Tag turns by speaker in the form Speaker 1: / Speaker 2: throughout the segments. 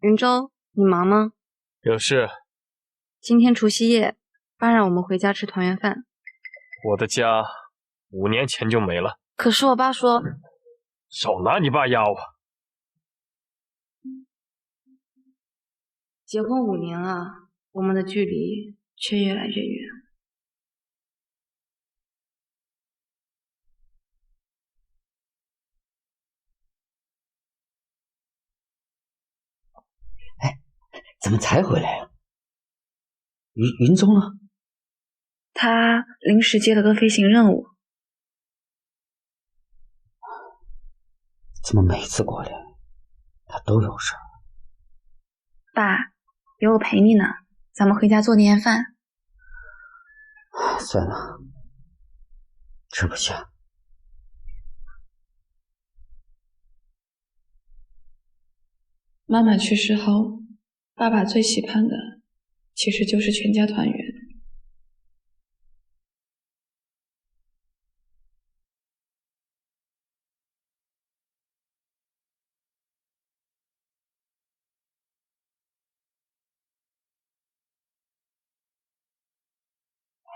Speaker 1: 云州，你忙吗？
Speaker 2: 有事。
Speaker 1: 今天除夕夜，爸让我们回家吃团圆饭。
Speaker 2: 我的家5年前就没了。
Speaker 1: 可是我爸说……
Speaker 2: 少拿你爸压我！
Speaker 1: 结婚5年了，我们的距离却越来越远。
Speaker 3: 哎，怎么才回来呀？云中呢？
Speaker 1: 他临时接了个飞行任务。
Speaker 3: 怎么每次过来他都有事儿？
Speaker 1: 爸，有我陪你呢，咱们回家做年夜饭。
Speaker 3: 算了，吃不下。
Speaker 4: 妈妈去世后，爸爸最期盼的其实就是全家团圆。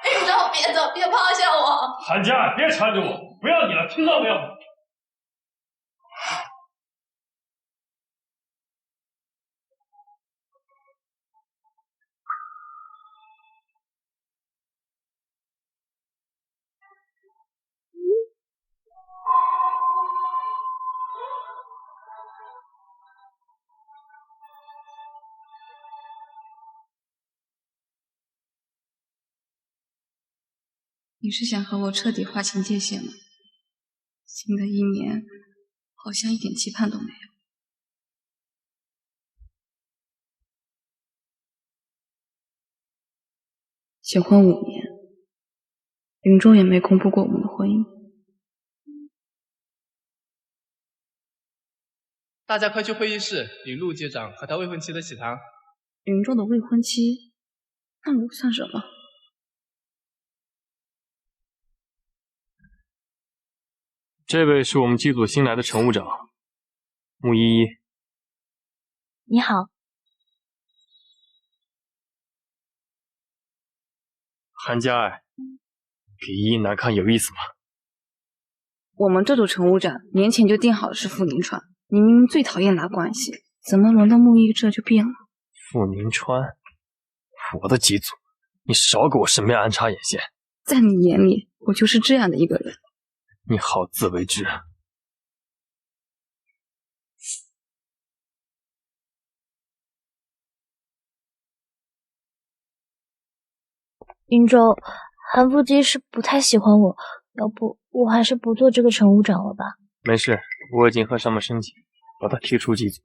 Speaker 5: 云州，别走，别抛下我！
Speaker 2: 韩家，别缠着我，不要你了，听到没有？
Speaker 1: 你是想和我彻底划清界限吗？新的1年，好像一点期盼都没有。结婚5年，云中也没公布过我们的婚姻。
Speaker 6: 大家快去会议室领陆街长和他未婚妻的喜糖。
Speaker 1: 云中的未婚妻，那我算什么？
Speaker 2: 这位是我们机组新来的乘务长，穆依依。
Speaker 5: 你好。
Speaker 2: 韩家爱，给依依难看有意思吗？
Speaker 1: 我们这组乘务长年前就定好了是傅宁川，你明明最讨厌拉关系，怎么轮到穆依依这就变了？
Speaker 2: 傅宁川，我的机组，你少给我身边安插眼线。
Speaker 1: 在你眼里，我就是这样的一个人。
Speaker 2: 你好自为之。
Speaker 5: 云州，韩副机是不太喜欢我，要不我还是不做这个乘务长了吧？
Speaker 2: 没事，我已经和上面申请，把他踢出机组。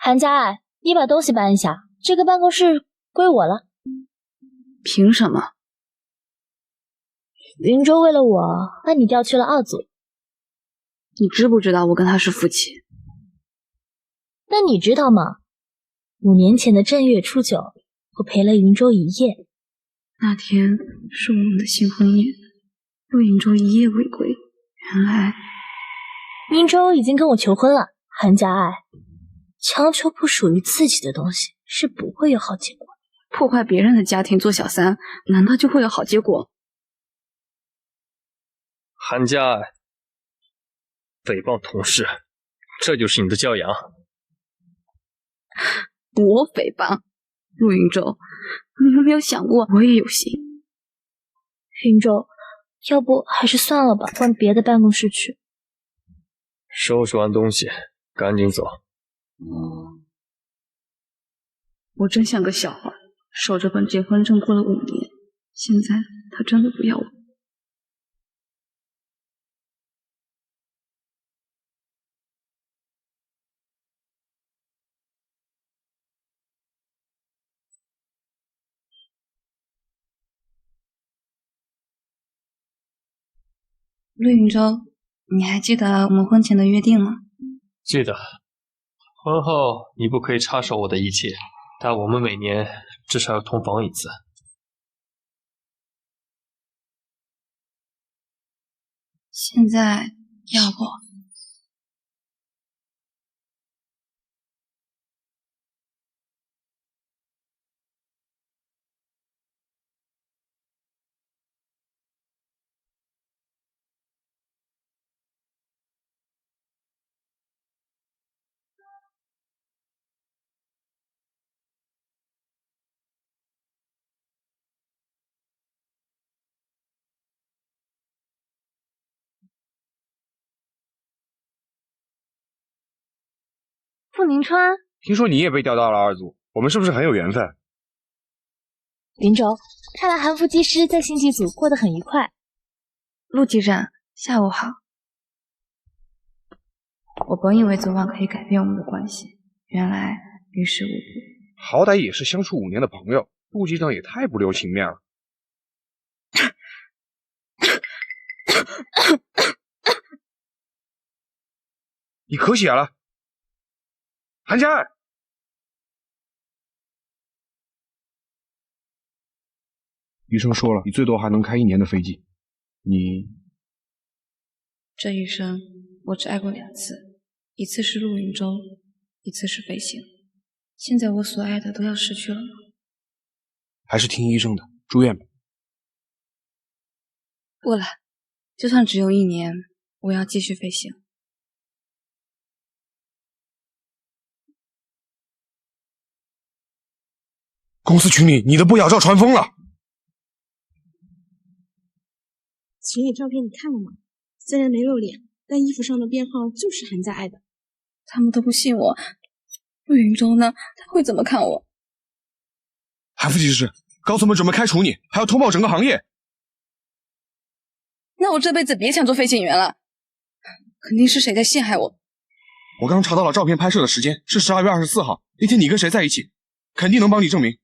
Speaker 5: 韩家爱，你把东西搬一下，这个办公室归我了。
Speaker 1: 凭什么？
Speaker 5: 云州为了我把你调去了2组。
Speaker 1: 你知不知道我跟他是夫妻？
Speaker 5: 那你知道吗？5年前的正月初9，我陪了云州1夜。
Speaker 1: 那天是我们的新婚宴，陆云州一夜未归。原来
Speaker 5: 云州已经跟我求婚了。韩家爱，强求不属于自己的东西是不会有好结果。
Speaker 1: 破坏别人的家庭做小三，难道就会有好结果？
Speaker 2: 韩家爱，诽谤同事，这就是你的教养？
Speaker 1: 我诽谤？陆云州，你有没有想过我也有心？
Speaker 5: 云州，要不还是算了吧，换别的办公室去。
Speaker 2: 收拾完东西，赶紧走。
Speaker 1: 我真像个小孩，守着本结婚证过了5年，现在他真的不要我。陆云州，你还记得我们婚前的约定吗？
Speaker 2: 记得，婚后你不可以插手我的一切，但我们每年至少要同房一次。
Speaker 1: 现在要不
Speaker 5: 傅宁川，
Speaker 7: 听说你也被调到了二组，我们是不是很有缘分？
Speaker 5: 林州，看来韩副技师在星级组过得很愉快。
Speaker 1: 陆机长，下午好。我本以为昨晚可以改变我们的关系，原来于事无补。
Speaker 7: 好歹也是相处5年的朋友，陆机长也太不留情面了。你咳血了，韩家爱。医生说了，你最多还能开1年的飞机。你
Speaker 1: 这一生我只爱过2次，一次是陆云舟，一次是飞行。现在我所爱的都要失去了吗？
Speaker 7: 还是听医生的，住院吧。
Speaker 1: 不了，就算只有1年，我要继续飞行。
Speaker 7: 公司群里你的不雅照传疯了。
Speaker 8: 群里照片你看了吗？虽然没露脸，但衣服上的编号就是韩家爱的。
Speaker 1: 他们都不信我，陆云舟呢？他会怎么看我？
Speaker 7: 韩副技师，高层们准备开除你，还要通报整个行业。
Speaker 1: 那我这辈子别想做飞行员了，肯定是谁在陷害我。
Speaker 7: 我刚查到了照片拍摄的时间是12月24号，那天你跟谁在一起？肯定能帮你证明。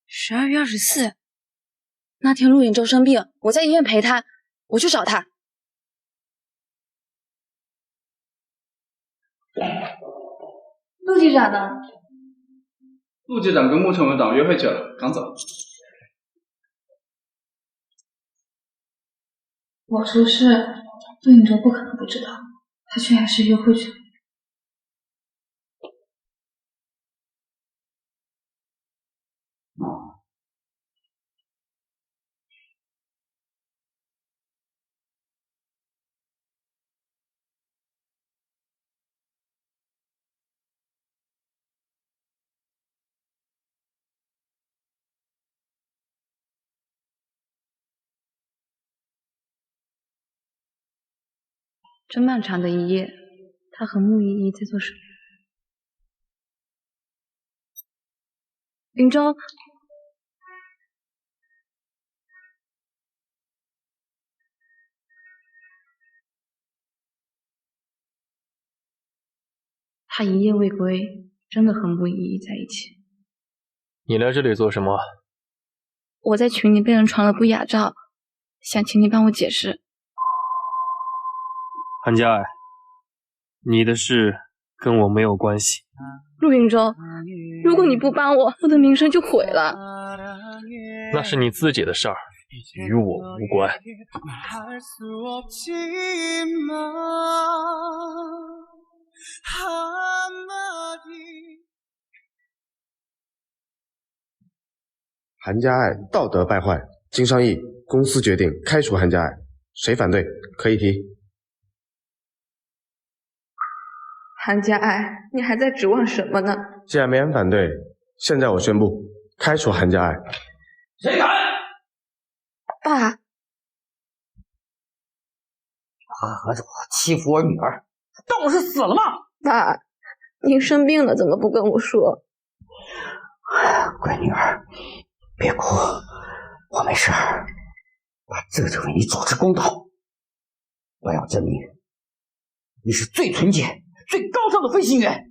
Speaker 1: 12月24，那天陆云舟生病，我在医院陪他，我去找他。陆机长呢？
Speaker 6: 陆机长跟穆城文长约会去了，刚走。
Speaker 1: 我出事，陆云舟不可能不知道，他却还是约会去了。这漫长的一夜，他和穆依依在做什么？云舟，他一夜未归，真的和穆依依在一起。
Speaker 2: 你来这里做什么？
Speaker 1: 我在群里被人传了不雅照，想请你帮我解释。
Speaker 2: 韩家爱，你的事跟我没有关系。
Speaker 1: 陆云舟，如果你不帮我，我的名声就毁了。
Speaker 2: 那是你自己的事儿，与我无关。
Speaker 9: 韩家爱道德败坏，经商议，公司决定开除韩家爱，谁反对可以提。
Speaker 1: 韩家爱，你还在指望什么呢？
Speaker 9: 既然没人反对，现在我宣布开除韩家爱。
Speaker 3: 谁敢？
Speaker 1: 爸，
Speaker 3: 大合主欺负我女儿，当我是死了吗？
Speaker 1: 爸，您生病了怎么不跟我说？
Speaker 3: 乖女儿，别哭，我没事儿。我这就为你主持公道。我要证明你是最纯洁、最高尚的飞行员。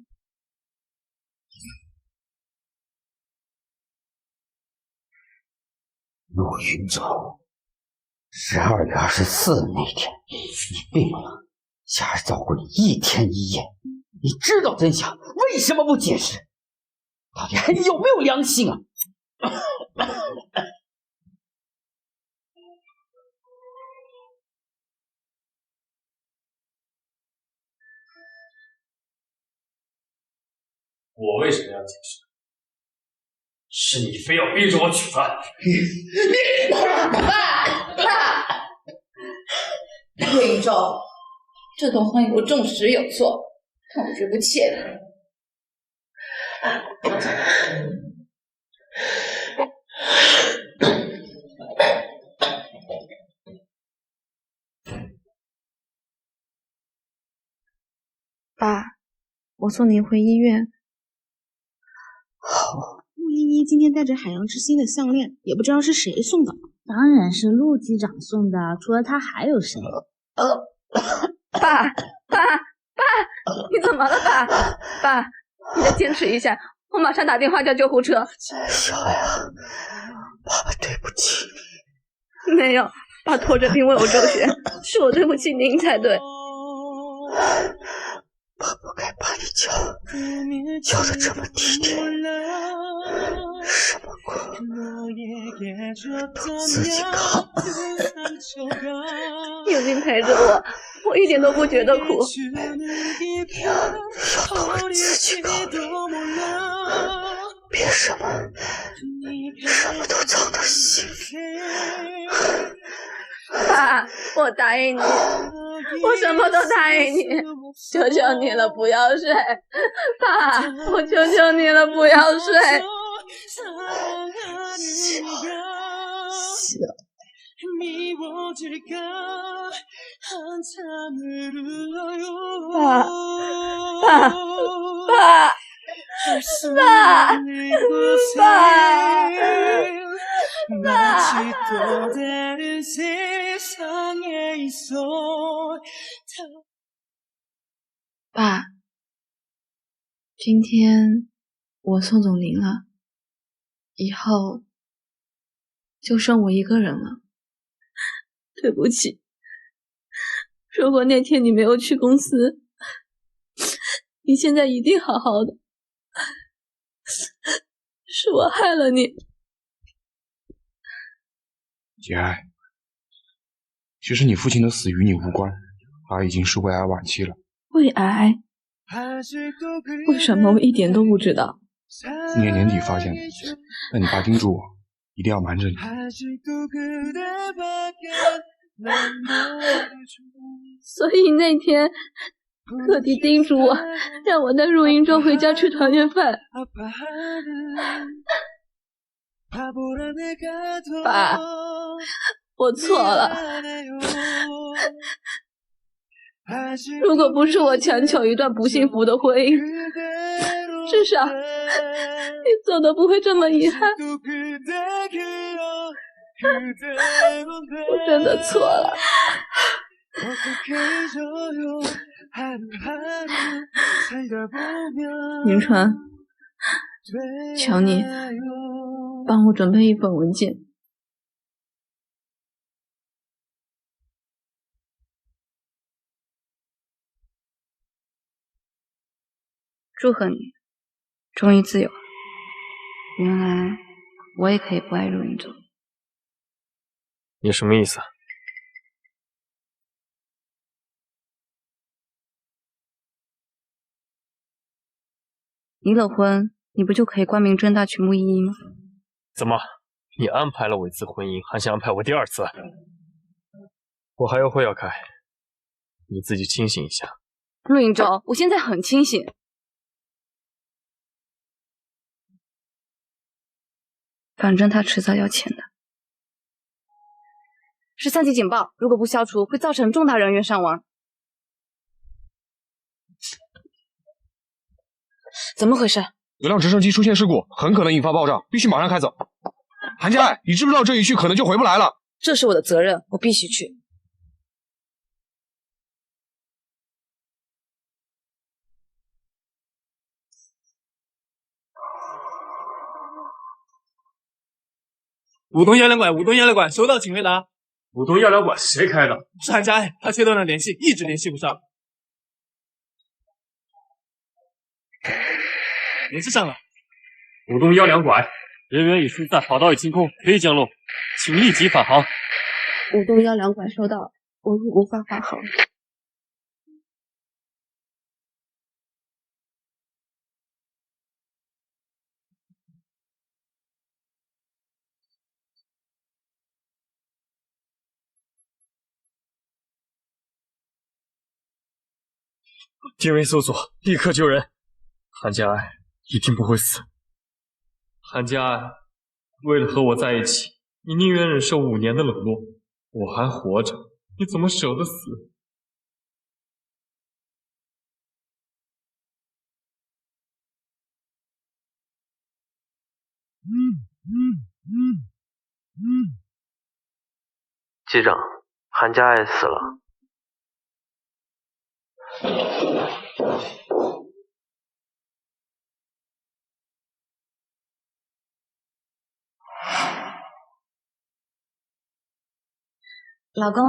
Speaker 3: 陆云舟， 12月24那天，你病了，夏日照顾你1天1夜，你知道真相，为什么不解释？到底还有没有良心啊？
Speaker 2: 我为什么要解释？是你非要逼着我娶她。
Speaker 4: 陆云舟，这段婚姻我重视有错，但我绝不怯的。
Speaker 1: 爸，我送您回医院。
Speaker 3: 好，
Speaker 8: 陆依依今天戴着海洋之心的项链，也不知道是谁送的。
Speaker 5: 当然是陆机长送的，除了他还有谁？
Speaker 4: 爸，你怎么了，爸？爸，你再坚持一下，我马上打电话叫救护车。
Speaker 3: 小雅，爸爸对不起
Speaker 4: 你。没有，爸拖着病为我周旋，是我对不起您才对。
Speaker 3: 爸不该把你教得这么体贴，什么苦都自己扛。
Speaker 4: 有您陪着我，我一点都不觉得苦。
Speaker 3: 你要都是自己考虑，别什么都藏到心里。
Speaker 4: 爸，我答应你，我什么都答应你，求求你了，不要睡，爸，我求求你了，不要睡。
Speaker 1: 爸，今天我送走您了，以后就剩我一个人了。
Speaker 4: 对不起，如果那天你没有去公司，你现在一定好好的。是我害了你。
Speaker 7: 节哀，其实你父亲的死与你无关，他已经是胃癌晚期了。
Speaker 4: 胃癌？为什么我一点都不知道？
Speaker 7: 去年年底发现的，但你爸叮嘱我一定要瞒着你。
Speaker 4: 所以那天特地叮嘱我，让我带陆云舟回家吃团圆饭。爸，我错了。如果不是我强求一段不幸福的婚姻，至少你走的不会这么遗憾。我真的错了。云川，求你帮我准备一份文件。
Speaker 1: 祝贺你，终于自由了。原来我也可以不爱陆云舟。
Speaker 2: 你什么意思？
Speaker 1: 离了婚，你不就可以光明正大娶穆依依吗？
Speaker 2: 怎么，你安排了我一次婚姻，还想安排我第二次？我还有会要开，你自己清醒一下。
Speaker 1: 陆云舟，我现在很清醒。反正他迟早要钱的。是3级警报，如果不消除，会造成重大人员伤亡。怎么回事？
Speaker 7: 有辆直升机出现事故，很可能引发爆炸，必须马上开走。韩家爱，你知不知道这一去可能就回不来了？
Speaker 1: 这是我的责任，我必须去。
Speaker 6: 武东120馆，武东120馆，收到，请回答。
Speaker 2: 浦东药疗馆谁开的？
Speaker 6: 是韩家爱，他切断了联系，一直联系不上。联系上了。
Speaker 2: 浦东药疗馆人员已疏散，跑道已清空，可以降落，请立即返航。
Speaker 4: 浦东药疗馆收到，我已无法返航。
Speaker 2: 定位搜索，立刻救人。韩家爱一定不会死。韩家爱，为了和我在一起，你宁愿忍受5年的冷落。我还活着，你怎么舍得死？
Speaker 10: 机长，韩家爱死了。
Speaker 1: 老公，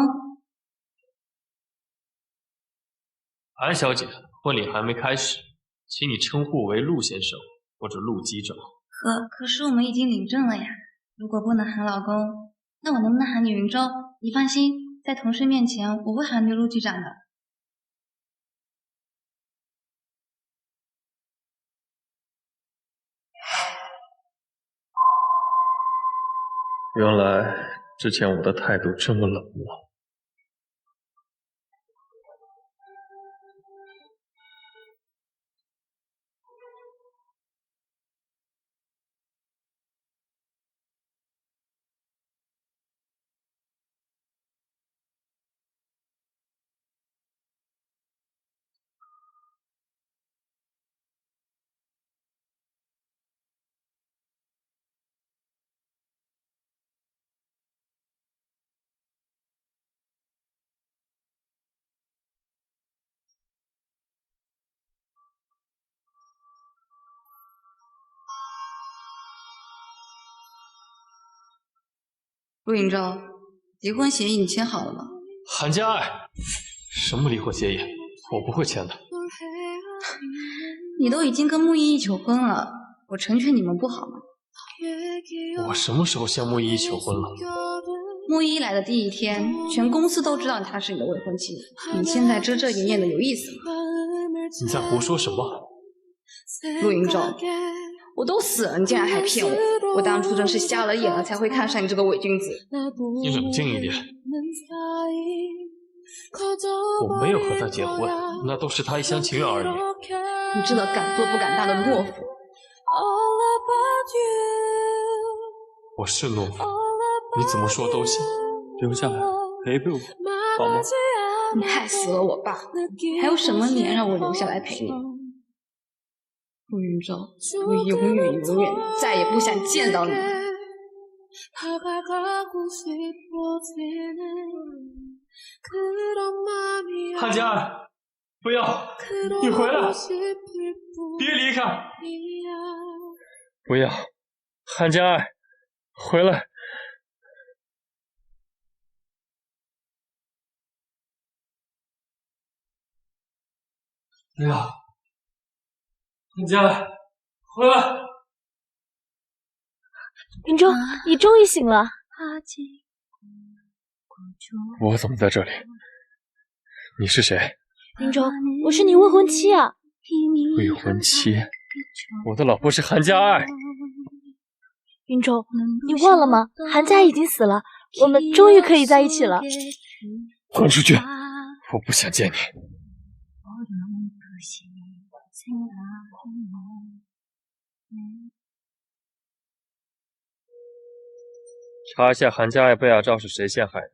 Speaker 2: 韩小姐，婚礼还没开始，请你称呼我为陆先生或者陆机长。
Speaker 1: 可是我们已经领证了呀。如果不能喊老公，那我能不能喊你云州？你放心，在同事面前我会喊你陆局长的。
Speaker 2: 原来之前我的态度这么冷漠。
Speaker 1: 陆云州，离婚协议你签好了吗？
Speaker 2: 韩家爱，什么离婚协议？我不会签的。
Speaker 1: 你都已经跟穆依依求婚了，我成全你们不好吗？
Speaker 2: 我什么时候向穆依依求婚了？
Speaker 1: 穆依依来的第一天，全公司都知道她是你的未婚妻。你现在遮遮掩掩的有意思吗？
Speaker 2: 你在胡说什么？
Speaker 1: 陆云州，我都死了，你竟然还骗我！我当初真是瞎了眼了，才会看上你这个伪君子。
Speaker 2: 你冷静一点。我没有和他结婚，那都是他一厢情愿而已。
Speaker 1: 你这个敢做不敢当的懦夫！
Speaker 2: 我是懦夫，你怎么说都行。留下来陪陪我，好吗？
Speaker 1: 你害死了我爸，还有什么脸让我留下来陪你？陆云州，我永远永远再也不想见到你。
Speaker 2: 韩家爱，不要，你回来，别离开，不要，韩家爱，回来。不要，韩家爱，回来。
Speaker 5: 云州，你终于醒了。
Speaker 2: 我怎么在这里？你是谁？
Speaker 5: 云州，我是你未婚妻啊。
Speaker 2: 未婚妻？我的老婆是韩家爱。
Speaker 5: 云州，你忘了吗？韩家爱已经死了，我们终于可以在一起了。
Speaker 2: 滚出去！我不想见你。查一下韩家爱贝亚照是谁陷害的。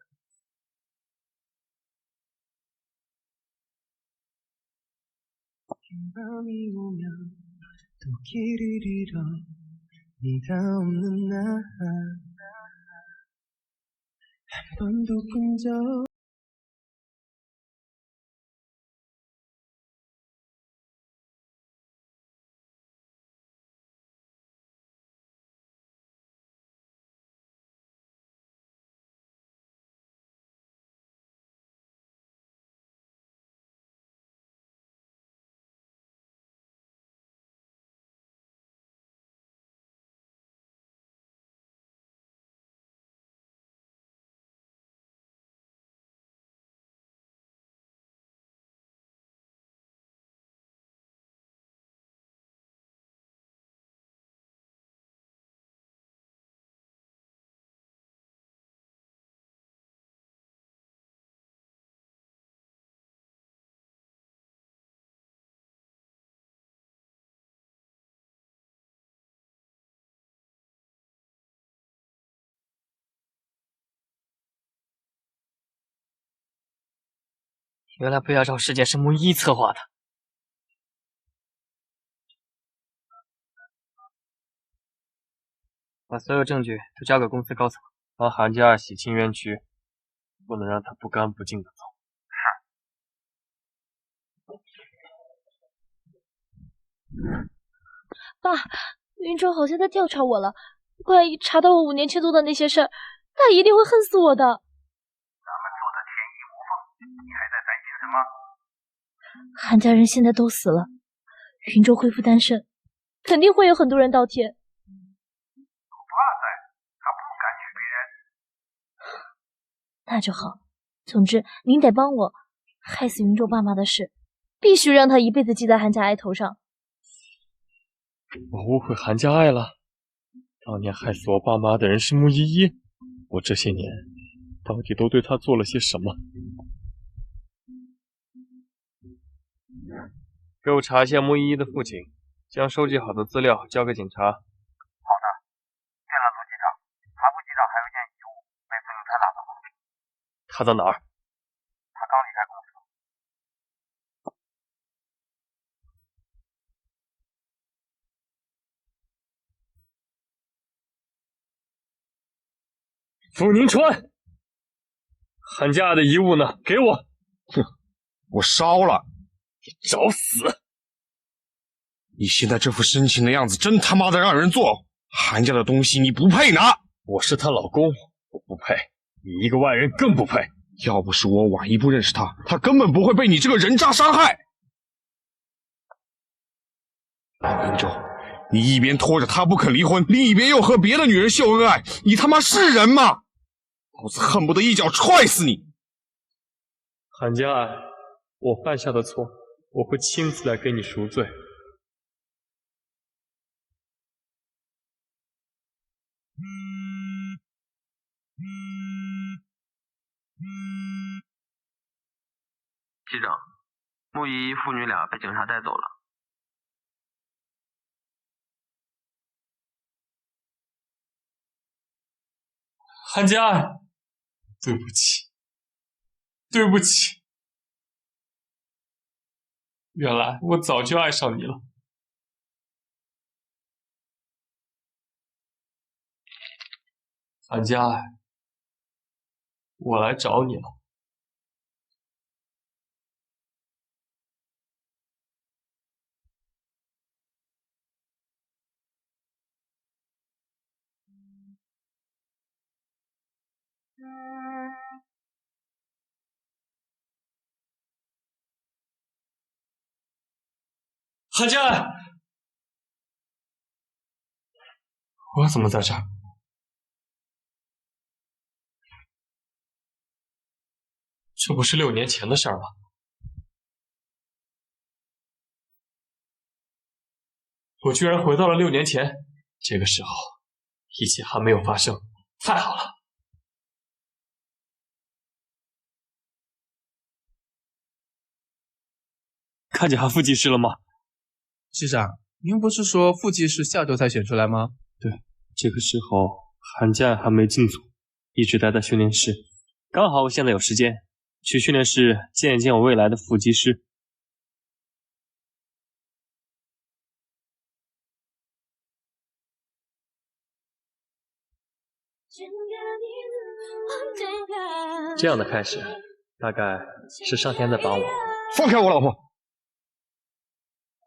Speaker 2: 原来被压照事件是穆依依策划的。把所有证据都交给公司高层，帮韩家爱洗清冤屈，不能让他不干不净的走。
Speaker 5: 爸，云州好像在调查我了，万一查到我5年前做的那些事儿，他一定会恨死我的。咱们
Speaker 11: 做的天衣无缝，你还在担心什么？
Speaker 5: 韩家人现在都死了，云州恢复单身，肯定会有很多人倒贴。
Speaker 11: 有爸在，他不敢娶别人。
Speaker 5: 那就好，总之您得帮我，害死云州爸妈的事，必须让他一辈子记在韩家爱头上。
Speaker 2: 我误会韩家爱了，当年害死我爸妈的人是穆依依，我这些年到底都对她做了些什么？给我查一下穆依依的父亲，将收集好的资料交给警察。
Speaker 11: 好的，见了陆机长，查副机长还有一件遗物被孙永川拿走了。
Speaker 2: 他在哪儿？
Speaker 11: 他刚离开公司。
Speaker 2: 傅宁川，韩家爱的遗物呢？给我！
Speaker 7: 哼，我烧了。
Speaker 2: 你找死！
Speaker 7: 你现在这副深情的样子，真他妈的让人作呕。韩家的东西你不配拿。
Speaker 2: 我是她老公，我不配。你一个外人更不配。
Speaker 7: 要不是我晚一步认识他，他根本不会被你这个人渣伤害。云州，你一边拖着他不肯离婚，另一边又和别的女人秀恩爱，你他妈是人吗？老子恨不得一脚踹死你！
Speaker 2: 韩家爱，我犯下的错，我会亲自来给你赎罪。
Speaker 10: 机长，穆依依父女俩被警察带走了。
Speaker 2: 韩家爱，对不起，对不起，原来我早就爱上你了。韩家爱，我来找你了。韩家爱，我怎么在这儿？这不是6年前的事儿吗？我居然回到了6年前，这个时候一切还没有发生，太好了！看见韩副技师了吗？
Speaker 6: 机长，您不是说副技师下周才选出来吗？
Speaker 2: 对，这个时候韩家还没进组，一直待在训练室。刚好我现在有时间，去训练室见一见我未来的副技师。这样的开始，大概是上天在帮我。
Speaker 7: 放开我老婆，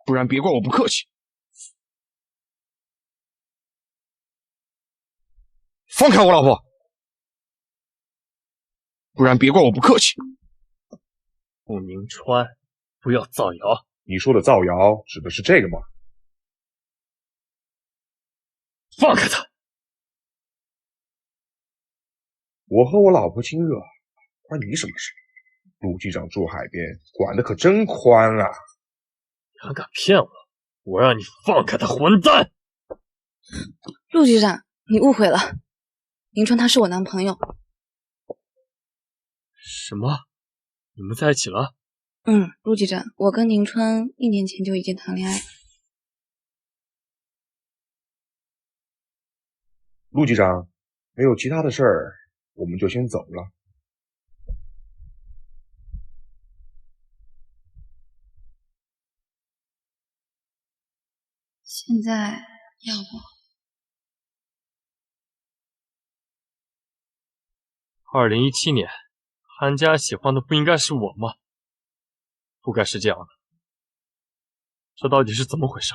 Speaker 7: 不然别怪我不客气。放开我老婆，不然别怪我不客气。
Speaker 2: 傅宁川，不要造谣。
Speaker 9: 你说的造谣指的是这个吗？
Speaker 2: 放开他！
Speaker 9: 我和我老婆亲热，关你什么事？陆局长住海边，管得可真宽啊！
Speaker 2: 你还敢骗我？我让你放开他，混蛋！
Speaker 1: 陆局长，你误会了，宁川他是我男朋友。
Speaker 2: 什么？你们在一起了？
Speaker 1: 陆局长，我跟宁川1年前就已经谈恋爱了。
Speaker 9: 陆局长，没有其他的事儿，我们就先走了。
Speaker 1: 现在要不
Speaker 2: ，2017年，韩家喜欢的不应该是我吗？不该是这样的。这到底是怎么回事？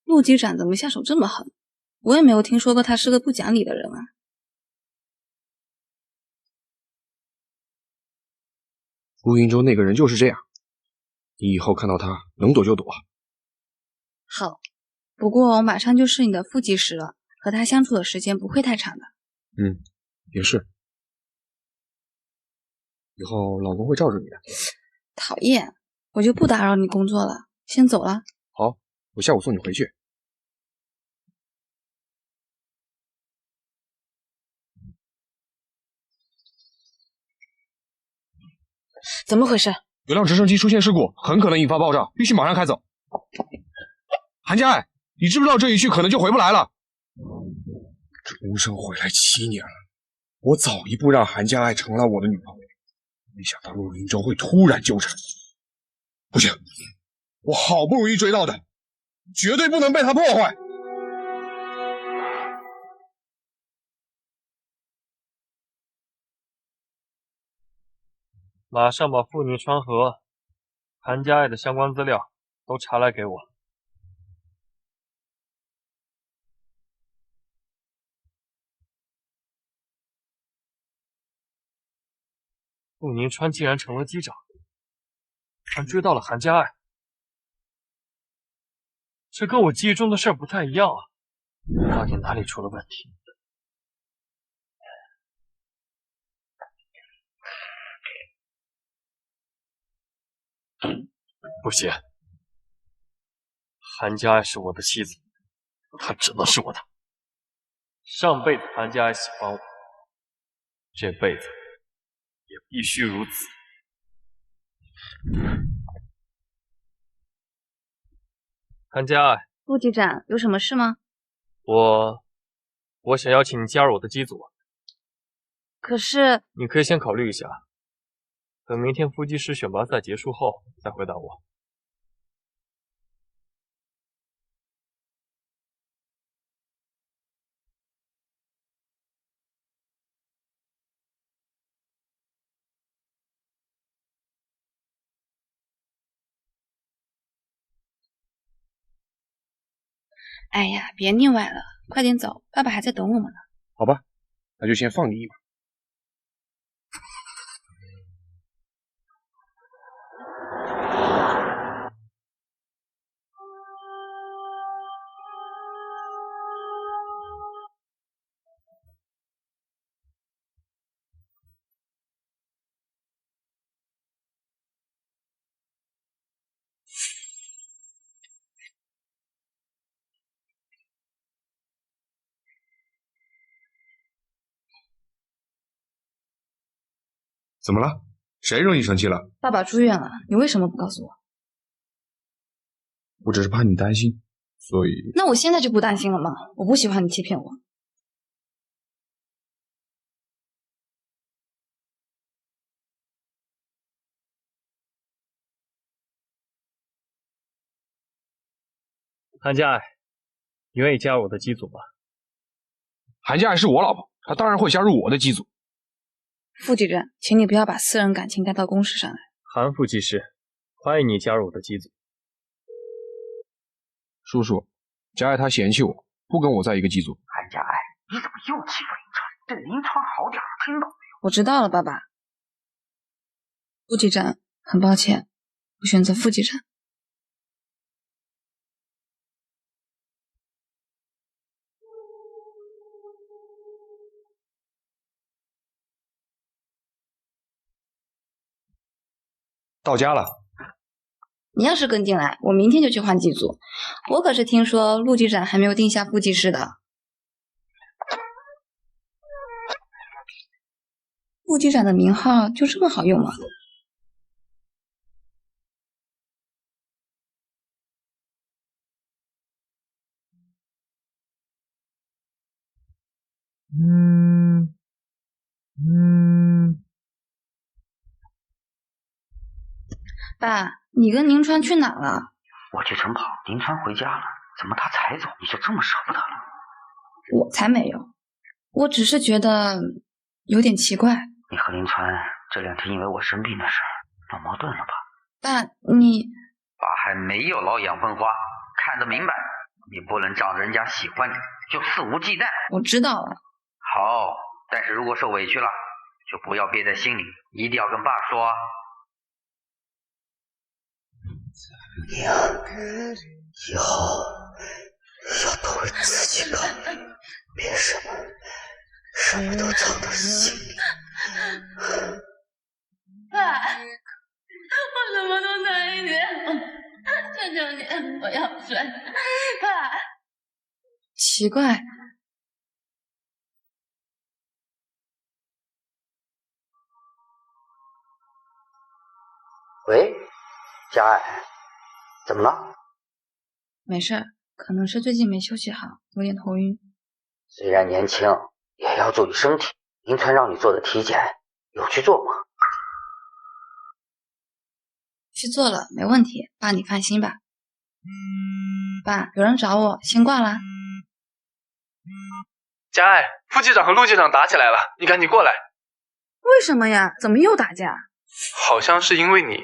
Speaker 1: 陆机长怎么下手这么狠？我也没有听说过他是个不讲理的人啊。
Speaker 9: 陆云舟那个人就是这样，你以后看到他能躲就躲。
Speaker 1: 好，不过我马上就是你的副机师了，和他相处的时间不会太长的。
Speaker 9: 也是。以后老公会罩着你的。
Speaker 1: 讨厌，我就不打扰你工作了，先走了。
Speaker 9: 好，我下午送你回去。
Speaker 1: 怎么回事？
Speaker 7: 有辆直升机出现事故，很可能引发爆炸，必须马上开走。韩家爱，你知不知道这一去可能就回不来了？
Speaker 9: 重生回来7年了，我早一步让韩家爱成了我的女朋友，没想到陆云舟会突然纠缠。
Speaker 7: 不行，我好不容易追到的，绝对不能被他破坏。
Speaker 2: 马上把傅宁川和韩家爱的相关资料都查来给我。傅宁川竟然成了机长，还追到了韩家爱，这跟我记忆中的事儿不太一样啊！到底哪里出了问题？不行，韩家爱是我的妻子，她只能是我的。上辈子韩家爱喜欢我，这辈子也必须如此。韩家爱，
Speaker 1: 陆机长，有什么事吗？
Speaker 2: 我想邀请你加入我的机组。
Speaker 1: 可是
Speaker 2: 你可以先考虑一下，等明天副机师选拔赛结束后再回答我。
Speaker 1: 哎呀，别腻歪了，快点走，爸爸还在等我们呢。
Speaker 9: 好吧，那就先放你一马。
Speaker 7: 怎么了？谁惹你生气了？
Speaker 1: 爸爸住院了，你为什么不告诉我？
Speaker 7: 我只是怕你担心，所以……
Speaker 1: 那我现在就不担心了吗？我不喜欢你欺骗我。
Speaker 2: 韩家爱，你愿意加入我的机组吗？
Speaker 7: 韩家爱是我老婆，她当然会加入我的机组。
Speaker 1: 副机长，请你不要把私人感情带到公事上来。
Speaker 2: 韩副机师，欢迎你加入我的机组。
Speaker 7: 叔叔，家爱她嫌弃我，不跟我在一个机组。
Speaker 3: 韩家爱，你怎么又欺负林川？对林川好点，听到没有？
Speaker 1: 我知道了，爸爸。副机长，很抱歉，我选择副机长。
Speaker 7: 到家了。
Speaker 1: 你要是跟进来，我明天就去换机组。我可是听说陆机长还没有定下副机师的。副机长的名号就这么好用吗？爸，你跟宁川去哪了？
Speaker 3: 我去晨跑，宁川回家了，怎么他才走你就这么舍不得了？
Speaker 1: 我才没有，我只是觉得有点奇怪。
Speaker 3: 你和宁川这2天因为我生病的事闹矛盾了吧？
Speaker 1: 爸，你
Speaker 10: 爸还没有老养分花，看得明白，你不能仗人家喜欢你就肆无忌惮。
Speaker 1: 我知道了。
Speaker 10: 好，但是如果受委屈了，就不要憋在心里，一定要跟爸说。
Speaker 3: 以后要都为自己考虑，别什么都藏到心里。
Speaker 4: 爸，我什么都答应你，求求你不要睡，爸。
Speaker 1: 奇怪，
Speaker 3: 喂，佳爱，怎么了？
Speaker 1: 没事，可能是最近没休息好，有点头晕。
Speaker 3: 虽然年轻，也要注意身体。宁川让你做的体检，有去做吗？
Speaker 1: 去做了，没问题，爸你放心吧。爸，有人找我，先挂啦。
Speaker 6: 佳爱，副机长和陆机长打起来了，你赶紧过来。
Speaker 4: 为什么呀？怎么又打架？
Speaker 6: 好像是因为你。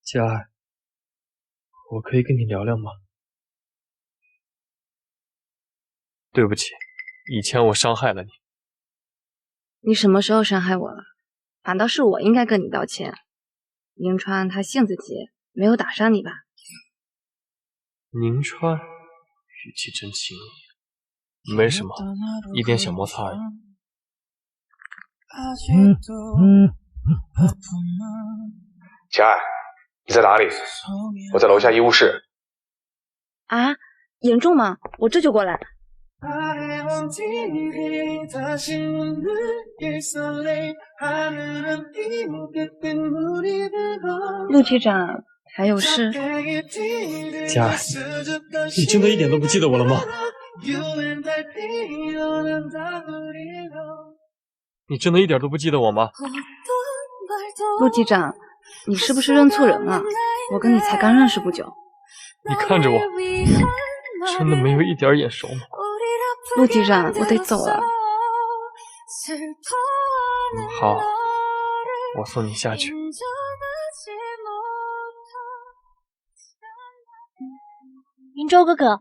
Speaker 2: 佳爱，我可以跟你聊聊吗？对不起，以前我伤害了你。
Speaker 1: 你什么时候伤害我了？反倒是我应该跟你道歉。宁川他性子急，没有打伤你吧？
Speaker 2: 宁川语气真轻易，没什么，一点小摩擦而已。
Speaker 9: 佳爱，你在哪里？我在楼下医务室。
Speaker 1: 啊，严重吗？我这就过来。陆局长，还有事？
Speaker 2: 佳爱，你真的一点都不记得我了吗？你真的一点都不记得我吗？
Speaker 1: 陆局长，你是不是认错人了？我跟你才刚认识不久。
Speaker 2: 你看着我，真的没有一点眼熟吗？
Speaker 1: 陆局长，我得走了。
Speaker 2: 好，我送你下去。
Speaker 5: 云州哥哥，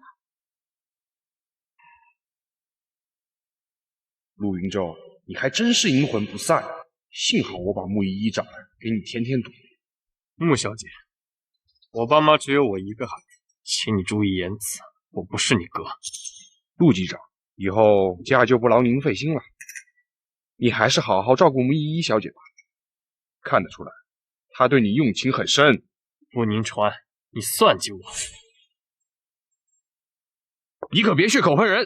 Speaker 9: 陆云舟，你还真是阴魂不散。幸好我把穆依依找来，给你添堵。
Speaker 2: 穆小姐，我爸妈只有我一个孩子，请你注意言辞，我不是你哥。
Speaker 9: 陆机长，以后家就不劳您费心了。你还是好好照顾穆依依小姐吧。看得出来，她对你用情很深。
Speaker 2: 陆宁川，你算计我！
Speaker 9: 你可别血口喷人。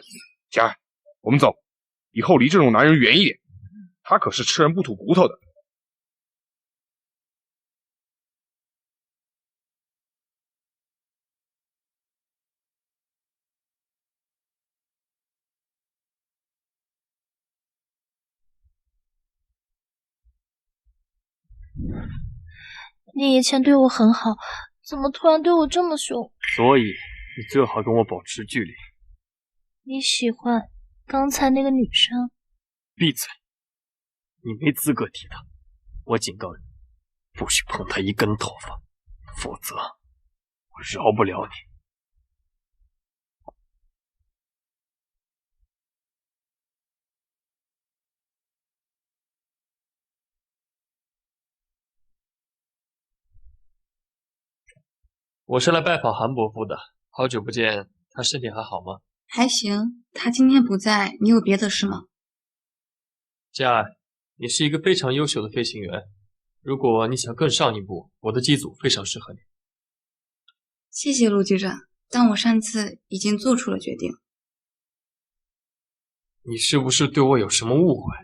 Speaker 9: 佳爱，我们走，以后离这种男人远一点。他可是吃人不吐骨头的。
Speaker 5: 你以前对我很好，怎么突然对我这么凶？
Speaker 2: 所以你最好跟我保持距离。
Speaker 5: 你喜欢刚才那个女生？
Speaker 2: 闭嘴！你没资格提她。我警告你，不许碰她一根头发，否则我饶不了你。我是来拜访韩伯父的，好久不见，他身体还好吗？
Speaker 1: 还行，他今天不在，你有别的事吗？
Speaker 2: 佳爱，你是一个非常优秀的飞行员，如果你想更上一步，我的机组非常适合你。
Speaker 1: 谢谢陆局长，但我上次已经做出了决定。
Speaker 2: 你是不是对我有什么误会？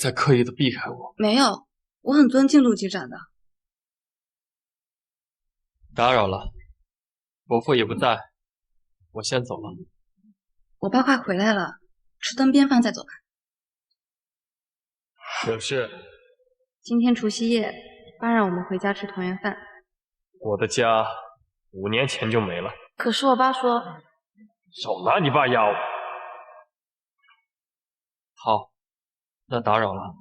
Speaker 2: 在刻意的避开我。
Speaker 1: 没有，我很尊敬陆机长的。
Speaker 2: 打扰了，伯父也不在，我先走了。
Speaker 1: 我爸快回来了，吃顿便饭再走吧。
Speaker 2: 有事。
Speaker 1: 今天除夕夜，爸让我们回家吃团圆饭。
Speaker 2: 我的家5年前就没了。
Speaker 1: 可是我爸说……
Speaker 2: 少拿你爸压我。好，那打扰了。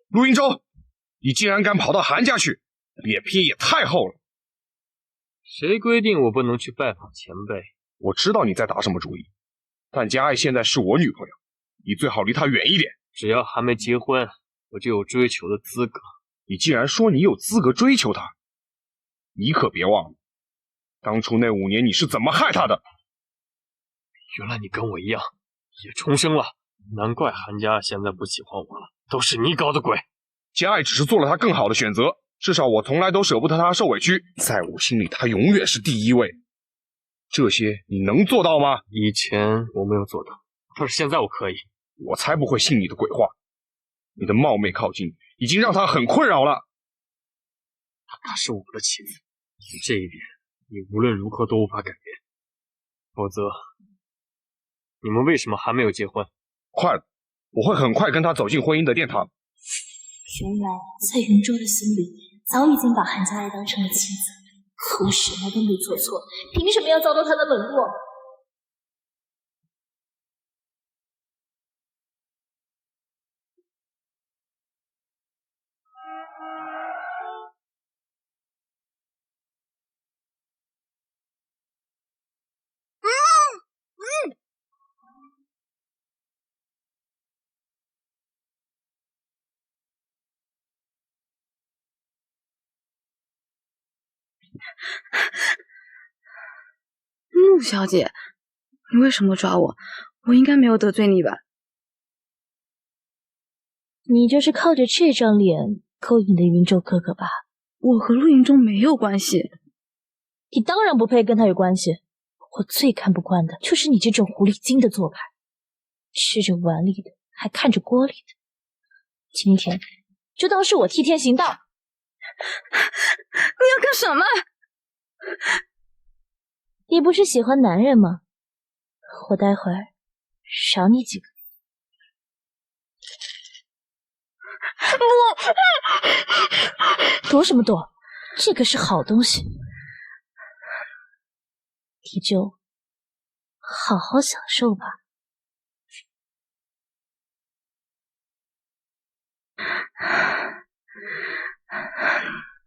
Speaker 9: 陆云舟，你竟然敢跑到韩家去，脸皮也太厚了。
Speaker 2: 谁规定我不能去拜访前辈？
Speaker 9: 我知道你在打什么主意，但佳爱现在是我女朋友，你最好离她远一点。
Speaker 2: 只要还没结婚，我就有追求的资格。
Speaker 9: 你既然说你有资格追求她，你可别忘了，当初那5年你是怎么害她的。
Speaker 2: 原来你跟我一样，也重生了。难怪韩家现在不喜欢我了，都是你搞的鬼。
Speaker 9: 佳爱只是做了她更好的选择，至少我从来都舍不得她受委屈，在我心里她永远是第一位。这些你能做到吗？
Speaker 2: 以前我没有做到，但是现在我可以。
Speaker 9: 我才不会信你的鬼话。你的冒昧靠近已经让她很困扰了。
Speaker 2: 她是我的妻子，这一点你无论如何都无法改变。否则，你们为什么还没有结婚？
Speaker 9: 快了，我会很快跟她走进婚姻的殿堂。
Speaker 5: 原来在云舟的心里，早已经把韩佳爱当成了妻子。可我什么都没做错，凭什么要遭到他的冷落？
Speaker 1: 陆小姐，你为什么抓我？我应该没有得罪你吧？
Speaker 5: 你就是靠着这张脸勾引的云舟哥哥吧？
Speaker 1: 我和陆云舟没有关系。
Speaker 5: 你当然不配跟他有关系。我最看不惯的就是你这种狐狸精的做派，吃着碗里的还看着锅里的。今天就当是我替天行道。
Speaker 1: 你要干什么？
Speaker 5: 你不是喜欢男人吗？我待会儿少你几个。躲什么躲？这可是好东西，你就好好享受吧。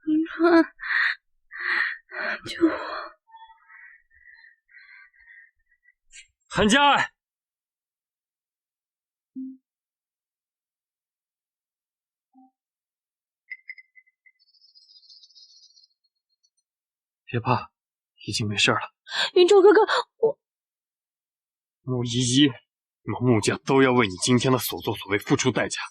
Speaker 1: 林川，救我！
Speaker 2: 韩佳爱，别怕，已经没事了。
Speaker 5: 云舟哥哥，
Speaker 2: 穆依依，你们穆家都要为你今天的所作所为付出代价。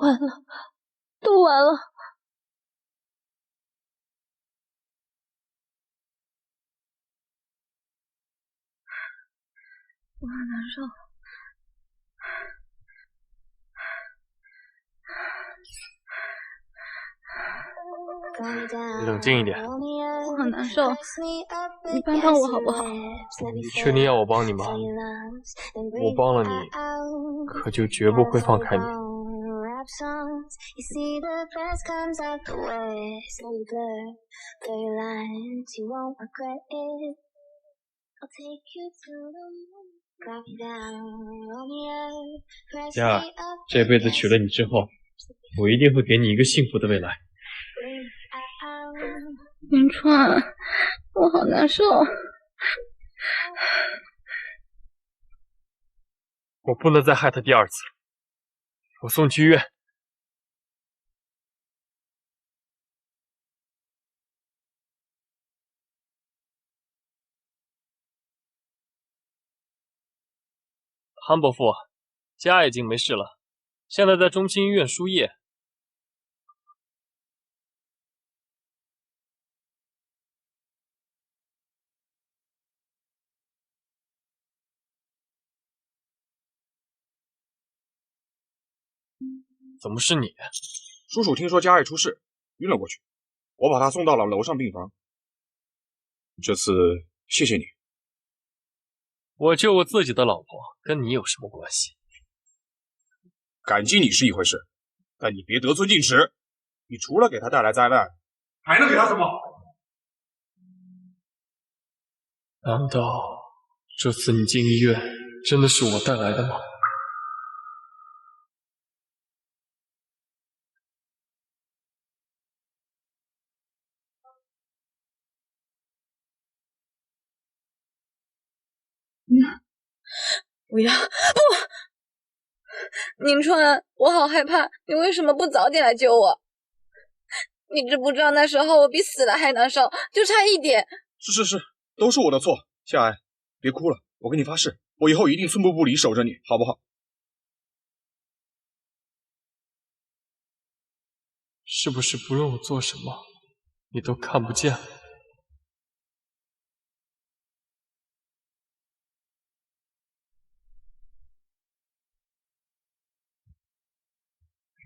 Speaker 5: 完了，都完了。
Speaker 1: 我好难受。
Speaker 2: 你冷静一点。
Speaker 1: 我很难受，你帮帮我好不好？
Speaker 2: 你确定要我帮你吗？我帮了你，可就绝不会放开你。佳儿，这辈子娶了你之后，我一定会给你一个幸福的未来。
Speaker 1: 云川，我好难受。
Speaker 2: 我不能再害他第二次。我送去医院。韩伯父，家已经没事了，现在在中心医院输液。怎么是你？
Speaker 7: 叔叔听说家爱出事，晕了过去，我把他送到了楼上病房。这次谢谢你。
Speaker 2: 我救我自己的老婆，跟你有什么关系？
Speaker 7: 感激你是一回事，但你别得寸进尺。你除了给他带来灾难，还能给他什么？
Speaker 2: 难道这次你进医院真的是我带来的吗？
Speaker 4: 不要，不！宁川，我好害怕，你为什么不早点来救我？你知不知道那时候我比死了还难受，就差一点。
Speaker 7: 是，都是我的错。夏爱，别哭了，我跟你发誓，我以后一定寸步不离守着你，好不好？
Speaker 2: 是不是不论我做什么，你都看不见？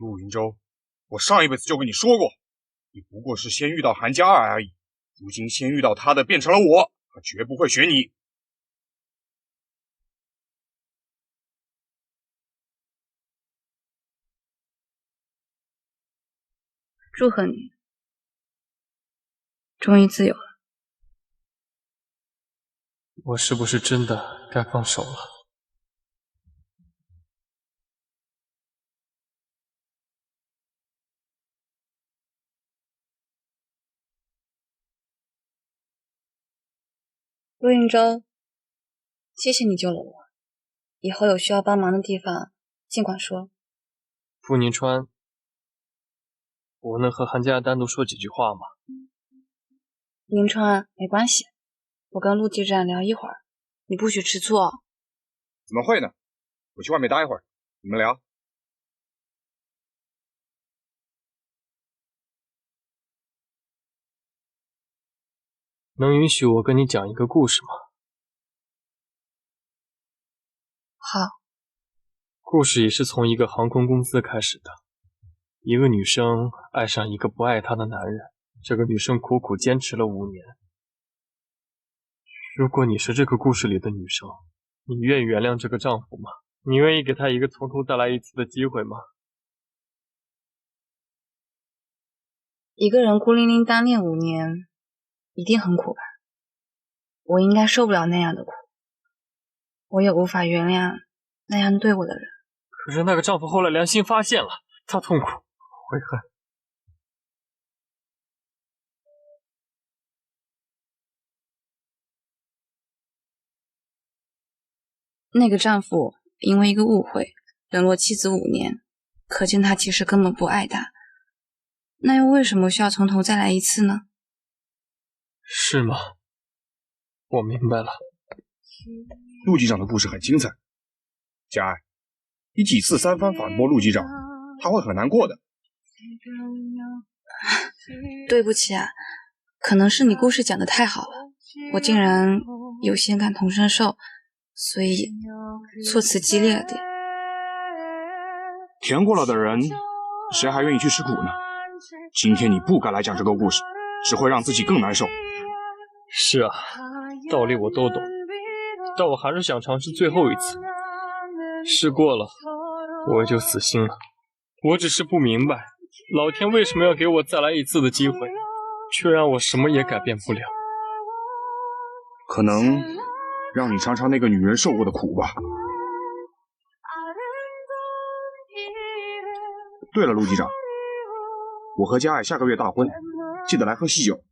Speaker 7: 陆云舟，我上一辈子就跟你说过，你不过是先遇到韩家爱而已，如今先遇到他的变成了我，他绝不会选你。
Speaker 1: 祝贺你，终于自由了。
Speaker 2: 我是不是真的该放手了？
Speaker 1: 陆运舟，谢谢你救了我，以后有需要帮忙的地方尽管说。
Speaker 2: 傅宁川，我能和韩家单独说几句话吗？
Speaker 1: 宁川，没关系，我跟陆记站聊一会儿，你不许吃醋哦。
Speaker 7: 怎么会呢？我去外面待一会儿，你们聊。
Speaker 2: 能允许我跟你讲一个故事吗？
Speaker 1: 好。
Speaker 2: 故事也是从一个航空公司开始的。一个女生爱上一个不爱她的男人，这个女生苦苦坚持了5年。如果你是这个故事里的女生，你愿意原谅这个丈夫吗？你愿意给他一个从头再来一次的机会吗？
Speaker 1: 一个人孤零零单恋5年，一定很苦吧？我应该受不了那样的苦，我也无法原谅那样对我的人。
Speaker 2: 可是那个丈夫后来良心发现了，他痛苦悔恨。
Speaker 1: 那个丈夫因为一个误会冷落妻子5年，可见他其实根本不爱她。那又为什么需要从头再来一次呢？
Speaker 2: 是吗？我明白了。
Speaker 7: 陆局长的故事很精彩，佳爱，你几次3番反驳陆局长，他会很难过的。
Speaker 1: 对不起啊，可能是你故事讲得太好了，我竟然有些感同身受，所以措辞激烈了点。
Speaker 7: 甜过了的人，谁还愿意去吃苦呢？今天你不该来讲这个故事，只会让自己更难受。
Speaker 2: 是啊，道理我都懂，但我还是想尝试最后一次。试过了，我就死心了。我只是不明白，老天为什么要给我再来一次的机会，却让我什么也改变不了。
Speaker 7: 可能让你尝尝那个女人受过的苦吧。对了，陆局长，我和佳爱下个月大婚，记得来喝喜酒。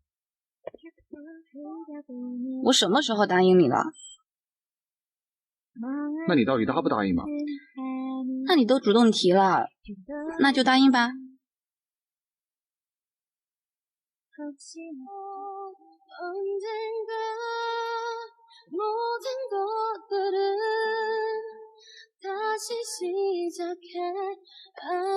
Speaker 1: 我什么时候答应你了？
Speaker 7: 那你到底答不答应嘛？
Speaker 1: 那你都主动提了，那就答应吧。
Speaker 12: 细细嚼片，怕